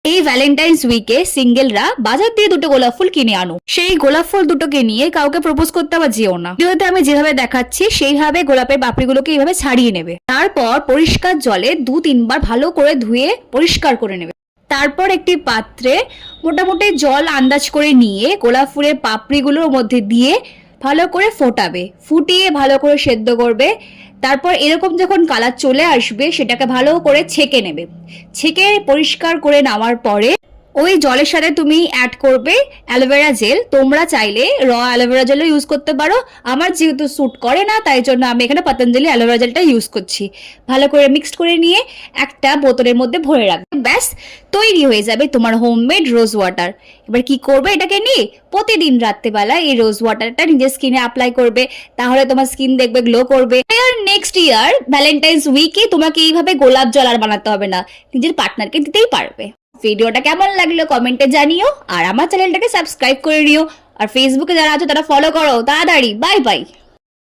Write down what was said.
এই ভ্যালেন্টাইন্স উইকে সিঙ্গেলরা বাজার দিয়ে দুটো গোলাপ ফুল কিনে আনো। সেই গোলাপ ফুল দুটোকে নিয়ে কাউকে প্রপোজ করতে আবার যেও না। ভিডিওতে আমি যেভাবে দেখাচ্ছি সেইভাবে গোলাপের পাপড়িগুলোকে এইভাবে ছাড়িয়ে নেবে। তারপর পরিষ্কার জলে 2-3 বার ভালো করে ধুয়ে পরিষ্কার করে নেবে। তারপর একটি পাত্রে মোটামুটি জল আন্দাজ করে নিয়ে গোলাপ ফুলের পাপড়িগুলোর মধ্যে দিয়ে ভালো করে ফোটাবে, ফুটিয়ে ভালো করে সেদ্ধ করবে। তারপর এরকম যখন কালার চলে আসবে সেটাকে ভালো করে ছেঁকে নেবে। ছেঁকে পরিষ্কার করে নেওয়ার পরে ওই জলের সাথে তুমি অ্যাড করবে অ্যালোভেরা জেল। তোমরা চাইলে অ্যালোভেরা জেলও ইউজ করতে পারো। আমার যেহেতু স্যুট করে না তাই জন্য আমি এখানে পতঞ্জলি অ্যালোভেরা জেলটা ইউজ করছি। ভালো করে মিক্সড করে নিয়ে একটা বোতলের মধ্যে ভরে রাখবে। ব্যাস তৈরি হয়ে যাবে তোমার হোমমেড রোজ ওয়াটার। এবার কি করবে, এটাকে নিয়ে প্রতিদিন রাত্রেবেলা এই রোজ ওয়াটারটা নিজের স্কিনে অ্যাপ্লাই করবে, তাহলে তোমার স্কিন দেখবে গ্লো করবে। আর নেক্সট ইয়ার ভ্যালেন্টাইন্স উইকে তোমাকে এইভাবে গোলাপ জল আর বানাতে হবে না, নিজের পার্টনারকে দিতেই পারবে। ভিডিওটা কেমন লাগলো কমেন্টে জানিও, আর আমার চ্যানেলটাকে সাবস্ক্রাইব করে নিও, আর ফেসবুকে যারা আছো তারা ফলো করো তাড়াতাড়ি। Bye bye.